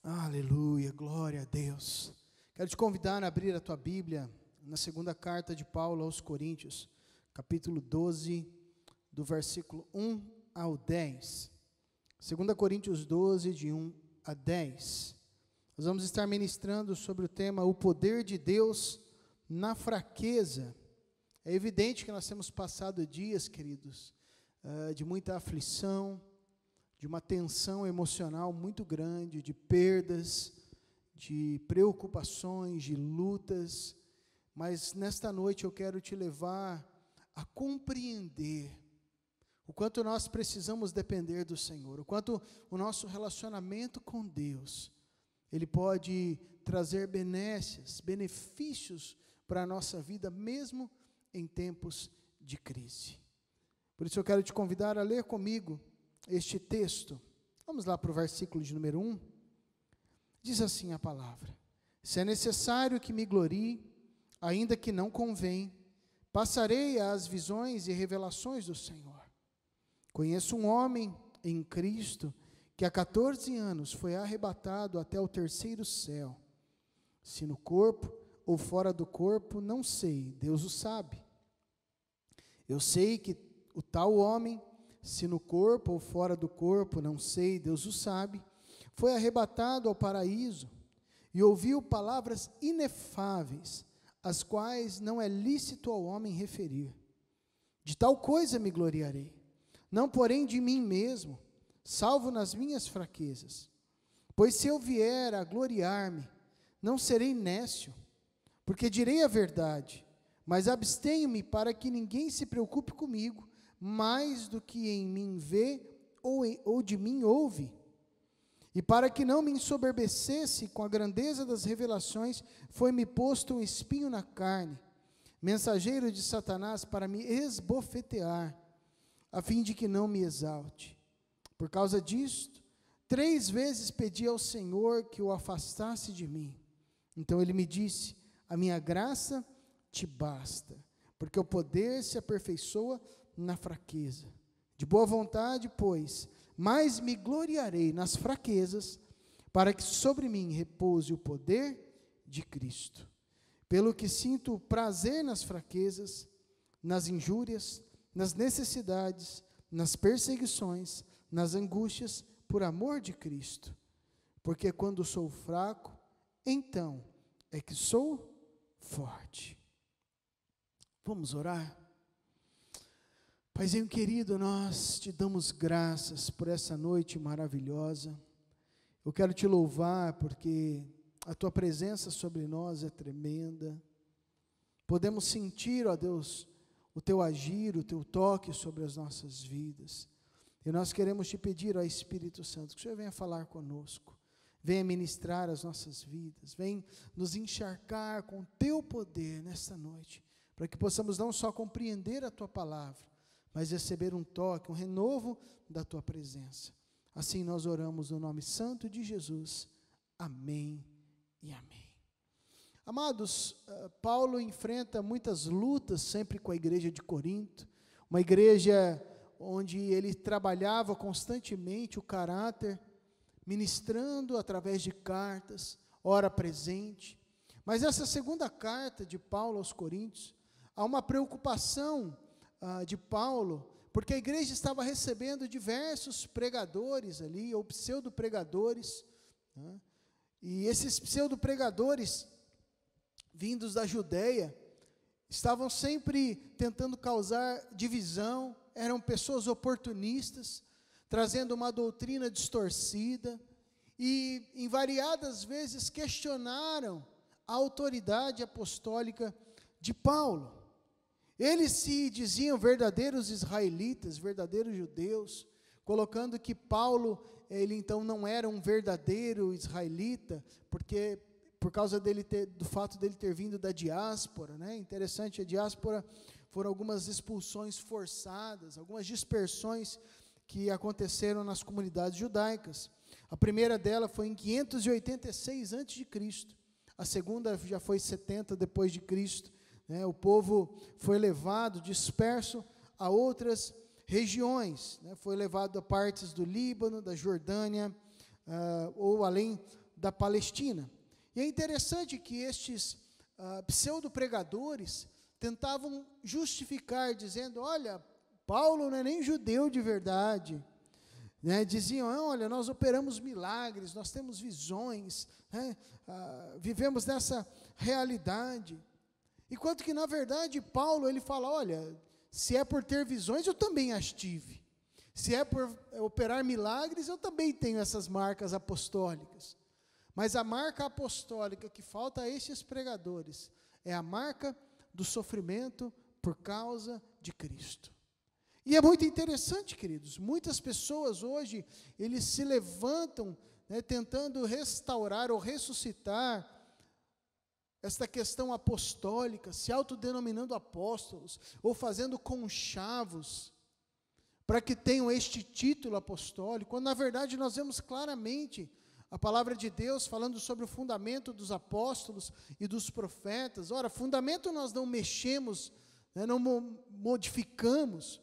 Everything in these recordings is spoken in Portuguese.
Aleluia, glória a Deus. Quero te convidar a abrir a tua Bíblia na segunda carta de Paulo aos Coríntios, capítulo 12, do versículo 1 ao 10. 2 Coríntios 12, de 1 a 10. Nós vamos estar ministrando sobre o tema o poder de Deus na fraqueza. É evidente que nós temos passado dias, queridos, de muita aflição, de uma tensão emocional muito grande, de perdas, de preocupações, de lutas, mas nesta noite eu quero te levar a compreender o quanto nós precisamos depender do Senhor, o quanto o nosso relacionamento com Deus, Ele pode trazer benefícios para a nossa vida, mesmo em tempos de crise. Por isso eu quero te convidar a ler comigo este texto. Vamos lá para o versículo de número 1. Diz assim a palavra: se é necessário que me glorie, ainda que não convém, passarei às visões e revelações do Senhor. Conheço um homem em Cristo que há 14 anos foi arrebatado até o terceiro céu. Se no corpo ou fora do corpo, não sei, Deus o sabe. Eu sei que o tal homem, se no corpo ou fora do corpo, não sei, Deus o sabe, foi arrebatado ao paraíso e ouviu palavras inefáveis, as quais não é lícito ao homem referir. De tal coisa me gloriarei, não porém de mim mesmo, salvo nas minhas fraquezas. Pois se eu vier a gloriar-me, não serei nécio, porque direi a verdade, mas abstenho-me para que ninguém se preocupe comigo, mais do que em mim vê ou de mim ouve. E para que não me ensoberbecesse com a grandeza das revelações, foi-me posto um espinho na carne, mensageiro de Satanás para me esbofetear, a fim de que não me exalte. Por causa disto, 3 vezes pedi ao Senhor que o afastasse de mim. Então ele me disse: a minha graça te basta, porque o poder se aperfeiçoa na fraqueza. De boa vontade, pois, mais me gloriarei nas fraquezas, para que sobre mim repouse o poder de Cristo. Pelo que sinto prazer nas fraquezas, nas injúrias, nas necessidades, nas perseguições, nas angústias, por amor de Cristo. Porque quando sou fraco, então é que sou forte. Vamos orar? Paizinho querido, nós te damos graças por essa noite maravilhosa. Eu quero te louvar porque a tua presença sobre nós é tremenda. Podemos sentir, ó Deus, o teu agir, o teu toque sobre as nossas vidas. E nós queremos te pedir, ó Espírito Santo, que o Senhor venha falar conosco, venha ministrar as nossas vidas, venha nos encharcar com o teu poder nesta noite, para que possamos não só compreender a tua palavra, mas receber um toque, um renovo da tua presença. Assim nós oramos no nome santo de Jesus. Amém e amém. Amados, Paulo enfrenta muitas lutas sempre com a igreja de Corinto, uma igreja onde ele trabalhava constantemente o caráter, ministrando através de cartas, ora presente. Mas essa segunda carta de Paulo aos Coríntios, há uma preocupação de Paulo, porque a igreja estava recebendo diversos pregadores ali, ou pseudo-pregadores, né? E esses pseudo-pregadores, vindos da Judeia, estavam sempre tentando causar divisão, eram pessoas oportunistas, trazendo uma doutrina distorcida, e em variadas vezes questionaram a autoridade apostólica de Paulo. Eles se diziam verdadeiros israelitas, verdadeiros judeus, colocando que Paulo, ele então não era um verdadeiro israelita, porque por causa do fato dele ter vindo da diáspora, né? Interessante, a diáspora foram algumas expulsões forçadas, algumas dispersões que aconteceram nas comunidades judaicas. A primeira dela foi em 586 a.C., a segunda já foi 70 depois de Cristo. O povo foi levado, disperso a outras regiões, foi levado a partes do Líbano, da Jordânia, ou além da Palestina. E é interessante que estes pseudo-pregadores tentavam justificar, dizendo, olha, Paulo não é nem judeu de verdade. Diziam, olha, nós operamos milagres, nós temos visões, vivemos nessa realidade. Enquanto que, na verdade, Paulo, ele fala, olha, se é por ter visões, eu também as tive. Se é por operar milagres, eu também tenho essas marcas apostólicas. Mas a marca apostólica que falta a estes pregadores é a marca do sofrimento por causa de Cristo. E é muito interessante, queridos, muitas pessoas hoje, eles se levantam, tentando restaurar ou ressuscitar esta questão apostólica, se autodenominando apóstolos, ou fazendo conchavos, para que tenham este título apostólico, quando na verdade nós vemos claramente a palavra de Deus falando sobre o fundamento dos apóstolos e dos profetas. Ora, fundamento nós não mexemos, não modificamos.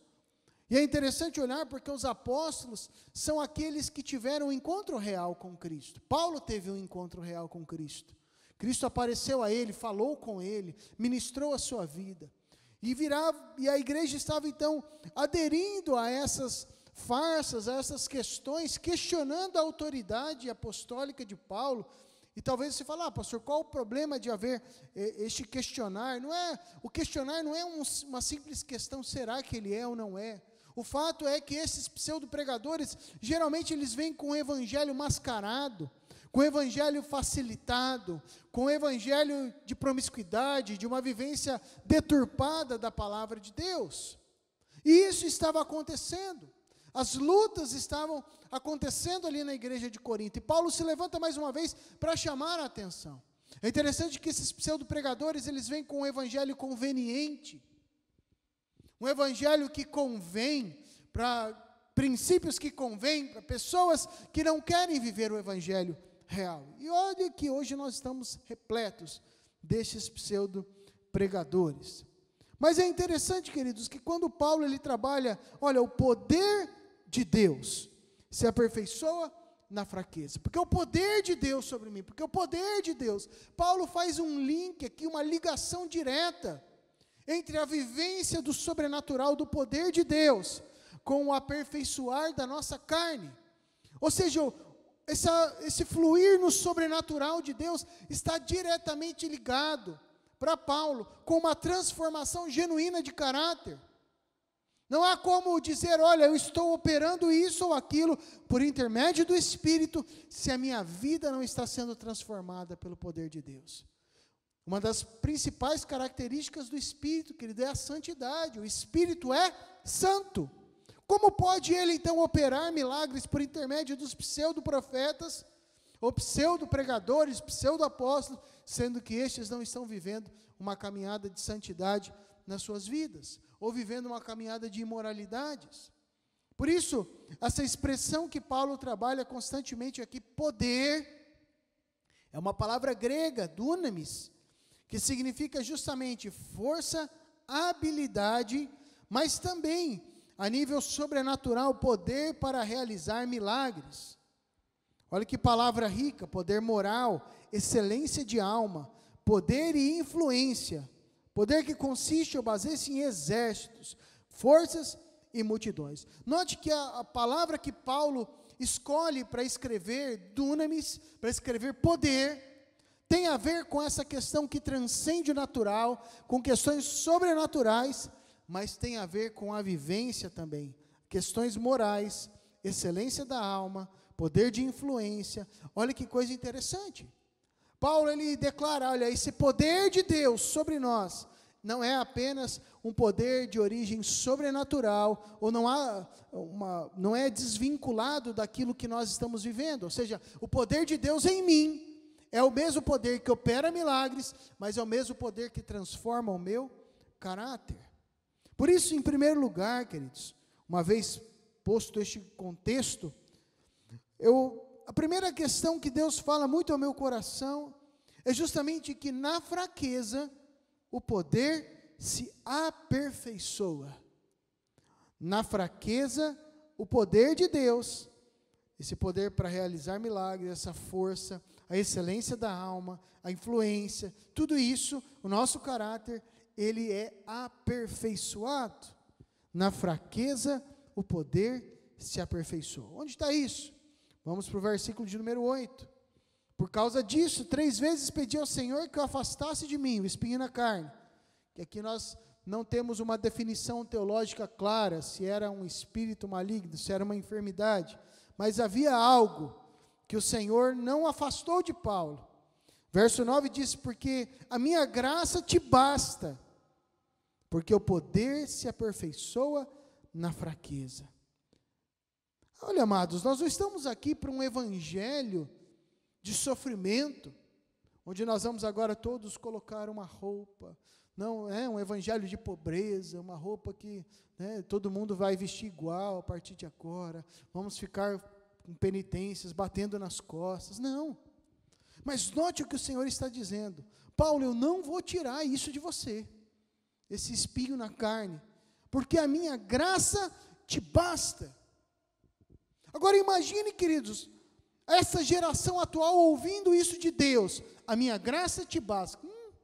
E é interessante olhar porque os apóstolos são aqueles que tiveram um encontro real com Cristo. Paulo teve um encontro real com Cristo. Cristo apareceu a ele, falou com ele, ministrou a sua vida. E a igreja estava então aderindo a essas farsas, a essas questões, questionando a autoridade apostólica de Paulo. E talvez você fale, pastor, qual o problema de haver este questionar? O questionar não é uma simples questão, será que ele é ou não é? O fato é que esses pseudo-pregadores, geralmente eles vêm com o evangelho mascarado, com o evangelho facilitado, com o evangelho de promiscuidade, de uma vivência deturpada da palavra de Deus. E isso estava acontecendo. As lutas estavam acontecendo ali na igreja de Corinto. E Paulo se levanta mais uma vez para chamar a atenção. É interessante que esses pseudo-pregadores, eles vêm com um evangelho conveniente. Um evangelho que convém para princípios que convêm para pessoas que não querem viver o evangelho real. E olha que hoje nós estamos repletos desses pseudo-pregadores. Mas é interessante, queridos, que quando Paulo ele trabalha, olha, o poder de Deus se aperfeiçoa na fraqueza, porque o poder de Deus sobre mim, porque o poder de Deus, Paulo faz um link aqui, uma ligação direta entre a vivência do sobrenatural, do poder de Deus, com o aperfeiçoar da nossa carne. Ou seja, esse fluir no sobrenatural de Deus está diretamente ligado para Paulo com uma transformação genuína de caráter. Não há como dizer, olha, eu estou operando isso ou aquilo por intermédio do Espírito, se a minha vida não está sendo transformada pelo poder de Deus. Uma das principais características do Espírito, querido, é a santidade. O Espírito é santo. Como pode ele, então, operar milagres por intermédio dos pseudo-profetas, ou pseudo-pregadores, pseudo-apóstolos, sendo que estes não estão vivendo uma caminhada de santidade nas suas vidas, ou vivendo uma caminhada de imoralidades? Por isso, essa expressão que Paulo trabalha constantemente aqui, poder, é uma palavra grega, dunamis, que significa justamente força, habilidade, mas também, a nível sobrenatural, poder para realizar milagres. Olha que palavra rica, poder moral, excelência de alma, poder e influência, poder que consiste ou baseia-se em exércitos, forças e multidões. Note que a palavra que Paulo escolhe para escrever dunamis, para escrever poder, tem a ver com essa questão que transcende o natural, com questões sobrenaturais, mas tem a ver com a vivência também, questões morais, excelência da alma, poder de influência. Olha que coisa interessante. Paulo ele declara, olha, esse poder de Deus sobre nós não é apenas um poder de origem sobrenatural, ou não é desvinculado daquilo que nós estamos vivendo. Ou seja, o poder de Deus em mim é o mesmo poder que opera milagres, mas é o mesmo poder que transforma o meu caráter. Por isso, em primeiro lugar, queridos, uma vez posto este contexto, a primeira questão que Deus fala muito ao meu coração é justamente que na fraqueza o poder se aperfeiçoa. Na fraqueza, o poder de Deus esse poder para realizar milagres, essa força, a excelência da alma, a influência, tudo isso, o nosso caráter, ele é aperfeiçoado. Na fraqueza, o poder se aperfeiçoa. Onde está isso? Vamos para o versículo de número 8. Por causa disso, 3 vezes pedi ao Senhor que o afastasse de mim, o espinho na carne. Que aqui nós não temos uma definição teológica clara, se era um espírito maligno, se era uma enfermidade. Mas havia algo que o Senhor não afastou de Paulo. Verso 9 diz, porque a minha graça te basta, porque o poder se aperfeiçoa na fraqueza. Olha, amados, nós não estamos aqui para um evangelho de sofrimento, onde nós vamos agora todos colocar uma roupa, não é um evangelho de pobreza, uma roupa que todo mundo vai vestir igual a partir de agora, vamos ficar com penitências, batendo nas costas, não. Mas note o que o Senhor está dizendo, Paulo, eu não vou tirar isso de você, esse espinho na carne, porque a minha graça te basta. Agora imagine, queridos, essa geração atual ouvindo isso de Deus, a minha graça te basta,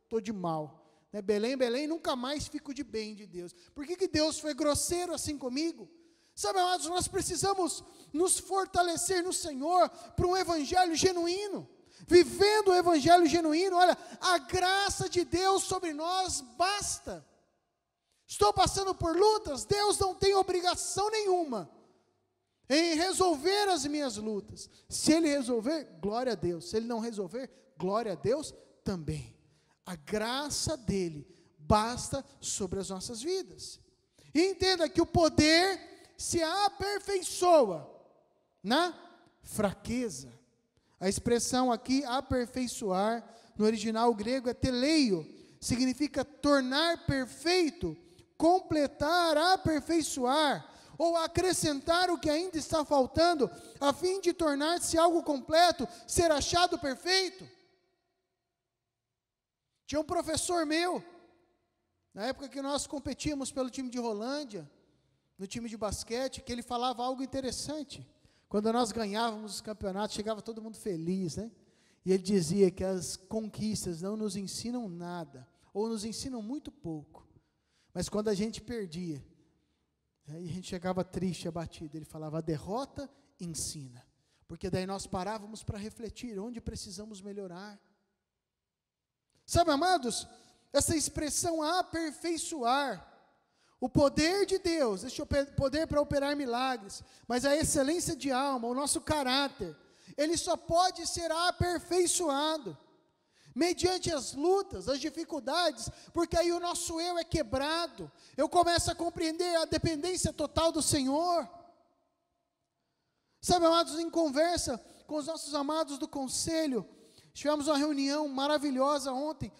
estou de mal, Belém, Belém, nunca mais fico de bem de Deus. Por que Deus foi grosseiro assim comigo? Sabe, amados, nós precisamos nos fortalecer no Senhor para um evangelho genuíno. Vivendo o evangelho genuíno, olha, a graça de Deus sobre nós basta. Estou passando por lutas, Deus não tem obrigação nenhuma em resolver as minhas lutas. Se Ele resolver, glória a Deus. Se Ele não resolver, glória a Deus também. A graça dEle basta sobre as nossas vidas. E entenda que o poder se aperfeiçoa na fraqueza. A expressão aqui, aperfeiçoar, no original grego é teleio, significa tornar perfeito, completar, aperfeiçoar, ou acrescentar o que ainda está faltando, a fim de tornar-se algo completo, ser achado perfeito. Tinha um professor meu, na época que nós competíamos pelo time de Rolândia, no time de basquete, que ele falava algo interessante. Quando nós ganhávamos os campeonatos, chegava todo mundo feliz, E ele dizia que as conquistas não nos ensinam nada, ou nos ensinam muito pouco. Mas quando a gente perdia, aí a gente chegava triste, abatido, ele falava, a derrota ensina. Porque daí nós parávamos para refletir, onde precisamos melhorar. Sabe, amados, essa expressão aperfeiçoar, o poder de Deus, esse poder para operar milagres, mas a excelência de alma, o nosso caráter, ele só pode ser aperfeiçoado mediante as lutas, as dificuldades, porque aí o nosso eu é quebrado, eu começo a compreender a dependência total do Senhor. Sabe, amados, em conversa com os nossos amados do conselho, tivemos uma reunião maravilhosa ontem.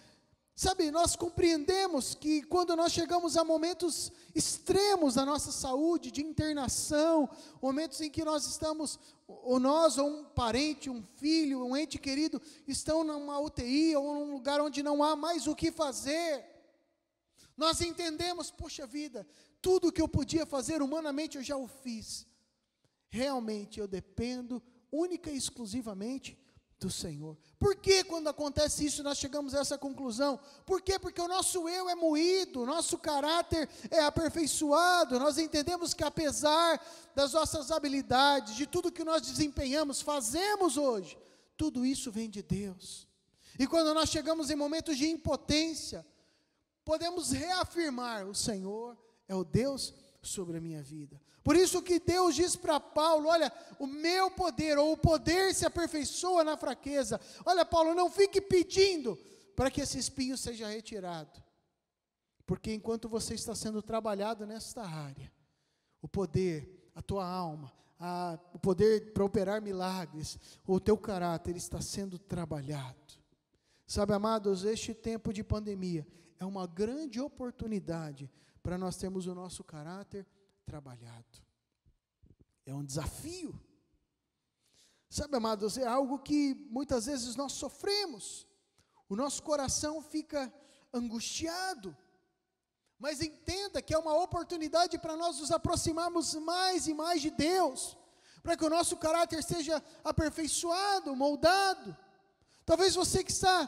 Sabe, nós compreendemos que quando nós chegamos a momentos extremos da nossa saúde, de internação, momentos em que nós estamos, ou nós, ou um parente, um filho, um ente querido, estão numa UTI, ou num lugar onde não há mais o que fazer, nós entendemos, poxa vida, tudo que eu podia fazer humanamente eu já o fiz. Realmente eu dependo única e exclusivamente do Senhor. Por que quando acontece isso nós chegamos a essa conclusão? Por quê? Porque o nosso eu é moído, o nosso caráter é aperfeiçoado, nós entendemos que apesar das nossas habilidades, de tudo que nós desempenhamos, fazemos hoje, tudo isso vem de Deus. E quando nós chegamos em momentos de impotência, podemos reafirmar, o Senhor é o Deus sobre a minha vida. Por isso que Deus diz para Paulo, olha, o meu poder, ou o poder se aperfeiçoa na fraqueza. Olha, Paulo, não fique pedindo para que esse espinho seja retirado, porque enquanto você está sendo trabalhado nesta área, o poder, a tua alma, o poder para operar milagres, o teu caráter está sendo trabalhado. Sabe, amados, este tempo de pandemia é uma grande oportunidade para nós termos o nosso caráter trabalhado. É um desafio. Sabe, amados, é algo que muitas vezes nós sofremos. O nosso coração fica angustiado. Mas entenda que é uma oportunidade para nós nos aproximarmos mais e mais de Deus. para que o nosso caráter seja aperfeiçoado, moldado. Talvez você que está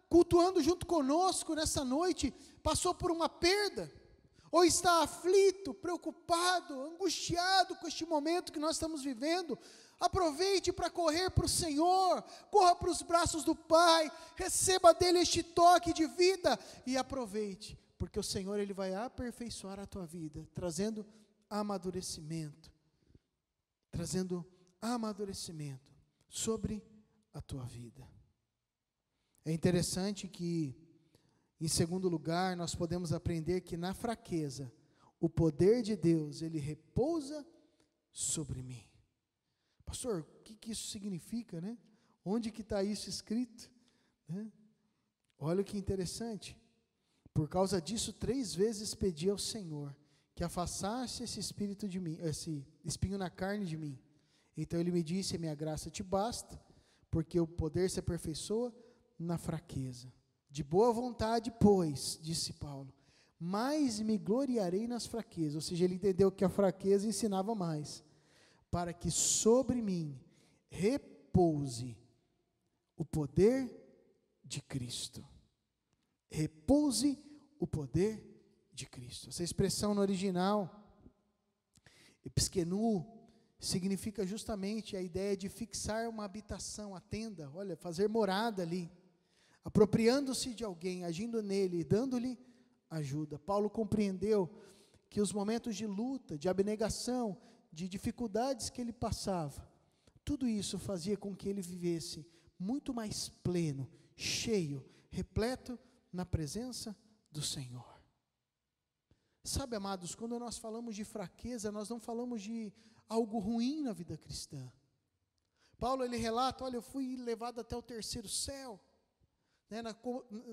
cultuando junto conosco nessa noite, passou por uma perda, ou está aflito, preocupado, angustiado com este momento que nós estamos vivendo. Aproveite para correr para o Senhor, corra para os braços do Pai, receba dele este toque de vida e aproveite, porque o Senhor ele vai aperfeiçoar a tua vida, trazendo amadurecimento sobre a tua vida. É interessante que, em segundo lugar, nós podemos aprender que na fraqueza, o poder de Deus, ele repousa sobre mim. Pastor, o que isso significa, né? Onde que está isso escrito? Né? Olha que interessante. Por causa disso, 3 vezes pedi ao Senhor que afastasse esse espírito de mim, esse espinho na carne de mim. Então ele me disse: a minha graça te basta, porque o poder se aperfeiçoa na fraqueza. De boa vontade, pois, disse Paulo, mais me gloriarei nas fraquezas. Ou seja, ele entendeu que a fraqueza ensinava mais, para que sobre mim repouse o poder de Cristo. Repouse o poder de Cristo. Essa expressão no original, episkenu, significa justamente a ideia de fixar uma habitação, a tenda, olha, fazer morada ali, apropriando-se de alguém, agindo nele, dando-lhe ajuda. Paulo compreendeu que os momentos de luta, de abnegação, de dificuldades que ele passava, tudo isso fazia com que ele vivesse muito mais pleno, cheio, repleto na presença do Senhor. Sabe, amados, quando nós falamos de fraqueza, nós não falamos de algo ruim na vida cristã. Paulo, ele relata, olha, eu fui levado até o 3º céu, né,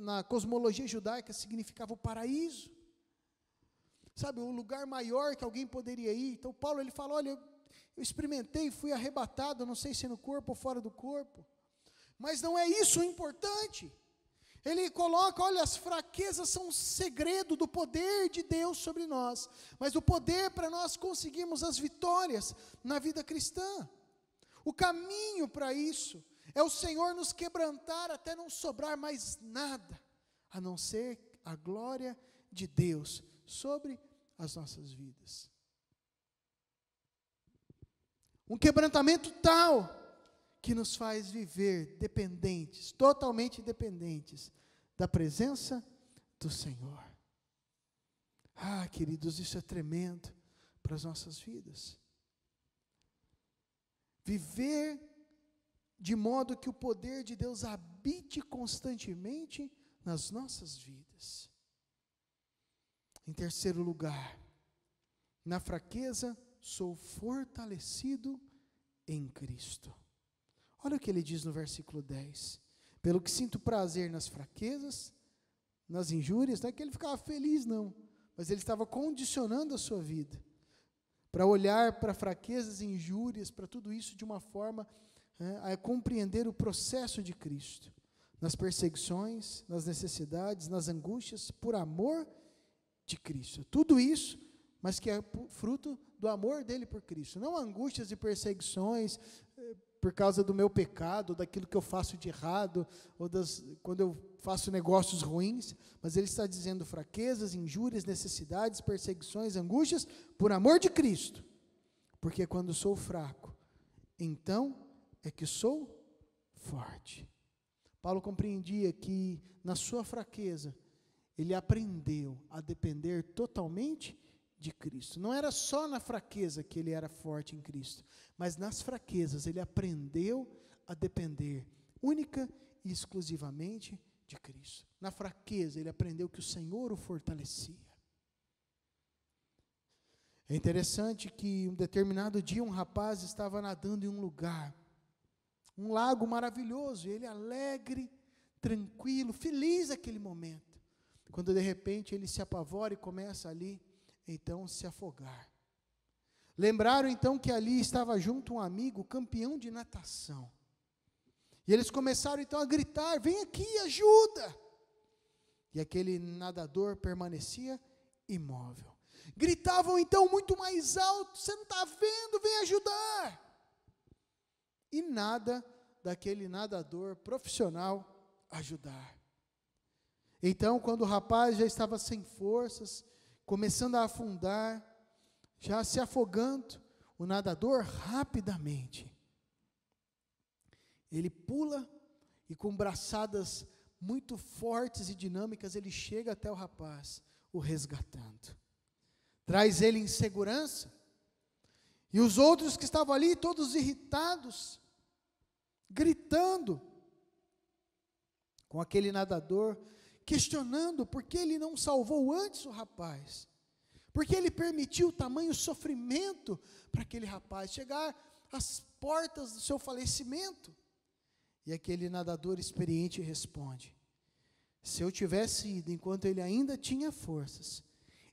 na cosmologia judaica significava o paraíso, sabe, o lugar maior que alguém poderia ir. Então Paulo ele fala, olha, eu experimentei, fui arrebatado, não sei se no corpo ou fora do corpo, mas não é isso o importante. Ele coloca, olha, as fraquezas são um segredo do poder de Deus sobre nós, mas o poder para nós conseguirmos as vitórias na vida cristã. O caminho para isso é o Senhor nos quebrantar até não sobrar mais nada, a não ser a glória de Deus sobre as nossas vidas. Um quebrantamento tal que nos faz viver dependentes, totalmente dependentes da presença do Senhor. Ah, queridos, isso é tremendo para as nossas vidas. Viver de modo que o poder de Deus habite constantemente nas nossas vidas. Em terceiro lugar, na fraqueza sou fortalecido em Cristo. Olha o que ele diz no versículo 10. Pelo que sinto prazer nas fraquezas, nas injúrias, não é que ele ficava feliz não, mas ele estava condicionando a sua vida, para olhar para fraquezas e injúrias, para tudo isso de uma forma a compreender o processo de Cristo, nas perseguições, nas necessidades, nas angústias, por amor de Cristo. Tudo isso, mas que é fruto do amor dele por Cristo. Não angústias e perseguições por causa do meu pecado, daquilo que eu faço de errado, ou quando eu faço negócios ruins, mas ele está dizendo fraquezas, injúrias, necessidades, perseguições, angústias, por amor de Cristo. Porque quando sou fraco, então é que sou forte. Paulo compreendia que na sua fraqueza, ele aprendeu a depender totalmente de Cristo. Não era só na fraqueza que ele era forte em Cristo, mas nas fraquezas ele aprendeu a depender única e exclusivamente de Cristo. Na fraqueza ele aprendeu que o Senhor o fortalecia. É interessante que um determinado dia um rapaz estava nadando em um lugar, um lago maravilhoso, e ele alegre, tranquilo, feliz naquele momento, quando de repente ele se apavora e começa ali então se afogar. Lembraram então que ali estava junto um amigo campeão de natação, e eles começaram então a gritar: vem aqui, ajuda! E aquele nadador permanecia imóvel. Gritavam então muito mais alto: você não está vendo, vem ajudar! e nada daquele nadador profissional ajudar. Então, quando o rapaz já estava sem forças, começando a afundar, já se afogando, o nadador rapidamente, ele pula e com braçadas muito fortes e dinâmicas, ele chega até o rapaz, o resgatando. Traz ele em segurança, e os outros que estavam ali, todos irritados, gritando com aquele nadador, questionando por que ele não salvou antes o rapaz, porque ele permitiu tamanho sofrimento para aquele rapaz chegar às portas do seu falecimento. E aquele nadador experiente responde: se eu tivesse ido enquanto ele ainda tinha forças,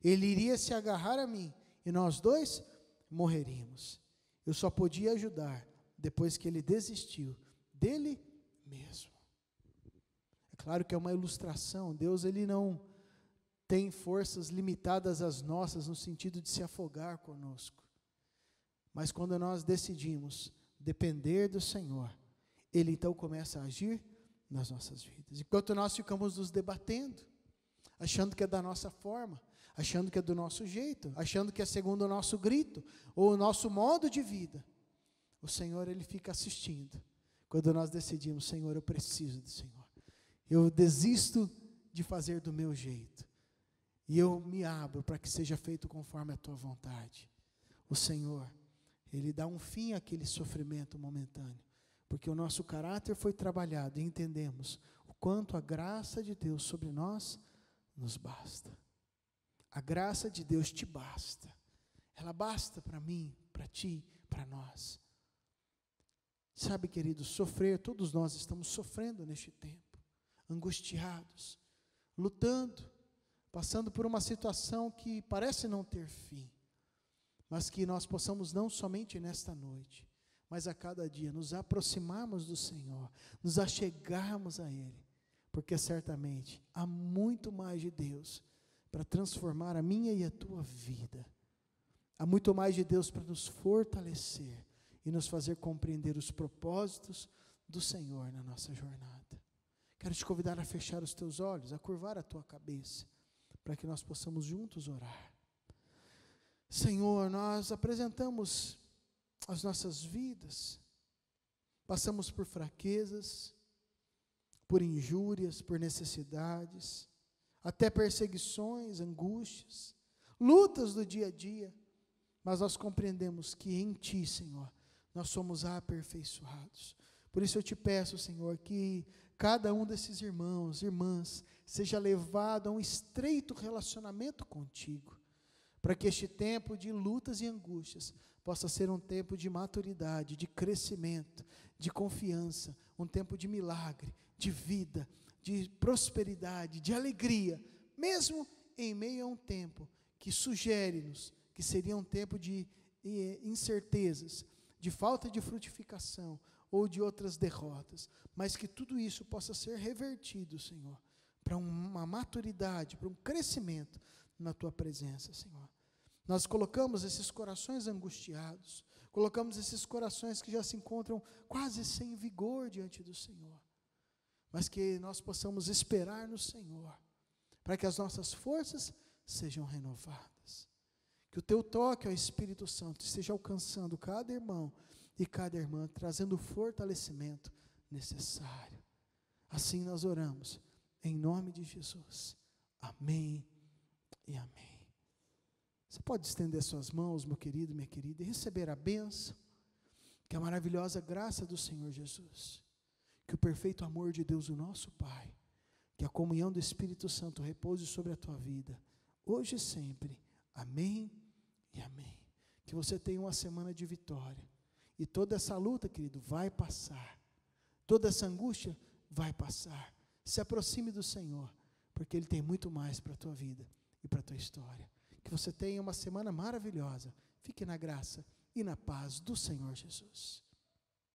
ele iria se agarrar a mim e nós dois morreríamos. Eu só podia ajudar depois que ele desistiu dele mesmo. É claro que é uma ilustração. Deus, ele não tem forças limitadas às nossas no sentido de se afogar conosco. Mas quando nós decidimos depender do Senhor, Ele então começa a agir nas nossas vidas. Enquanto nós ficamos nos debatendo, achando que é da nossa forma, achando que é do nosso jeito, achando que é segundo o nosso grito, ou o nosso modo de vida, o Senhor, Ele fica assistindo. Quando nós decidimos: Senhor, eu preciso do Senhor, eu desisto de fazer do meu jeito, e eu me abro para que seja feito conforme a Tua vontade. O Senhor, Ele dá um fim àquele sofrimento momentâneo, porque o nosso caráter foi trabalhado e entendemos o quanto a graça de Deus sobre nós nos basta. A graça de Deus te basta. Ela basta para mim, para ti, para nós. Sabe, queridos, sofrer, todos nós estamos sofrendo neste tempo, angustiados, lutando, passando por uma situação que parece não ter fim, mas que nós possamos não somente nesta noite, mas a cada dia nos aproximarmos do Senhor, nos achegarmos a Ele, porque certamente há muito mais de Deus para transformar a minha e a tua vida. Há muito mais de Deus para nos fortalecer e nos fazer compreender os propósitos do Senhor na nossa jornada. Quero te convidar a fechar os teus olhos, a curvar a tua cabeça, para que nós possamos juntos orar. Senhor, nós apresentamos as nossas vidas, passamos por fraquezas, por injúrias, por necessidades, até perseguições, angústias, lutas do dia a dia, mas nós compreendemos que em Ti, Senhor, nós somos aperfeiçoados. Por isso eu te peço, Senhor, que cada um desses irmãos, irmãs, seja levado a um estreito relacionamento contigo, para que este tempo de lutas e angústias possa ser um tempo de maturidade, de crescimento, de confiança, um tempo de milagre, de vida, de prosperidade, de alegria, mesmo em meio a um tempo que sugere-nos que seria um tempo de incertezas, de falta de frutificação ou de outras derrotas, mas que tudo isso possa ser revertido, Senhor, para uma maturidade, para um crescimento na Tua presença, Senhor. Nós colocamos esses corações angustiados, colocamos esses corações que já se encontram quase sem vigor diante do Senhor, mas que nós possamos esperar no Senhor, para que as nossas forças sejam renovadas. Que o Teu toque, ó Espírito Santo, esteja alcançando cada irmão e cada irmã, trazendo o fortalecimento necessário. Assim nós oramos, em nome de Jesus. Amém e amém. Você pode estender suas mãos, meu querido, minha querida, e receber a bênção, que a maravilhosa graça do Senhor Jesus, que o perfeito amor de Deus, o nosso Pai, que a comunhão do Espírito Santo repouse sobre a tua vida, hoje e sempre. Amém e amém. Que você tenha uma semana de vitória. E toda essa luta, querido, vai passar. Toda essa angústia vai passar. Se aproxime do Senhor, porque Ele tem muito mais para a tua vida e para a tua história. Que você tenha uma semana maravilhosa. Fique na graça e na paz do Senhor Jesus.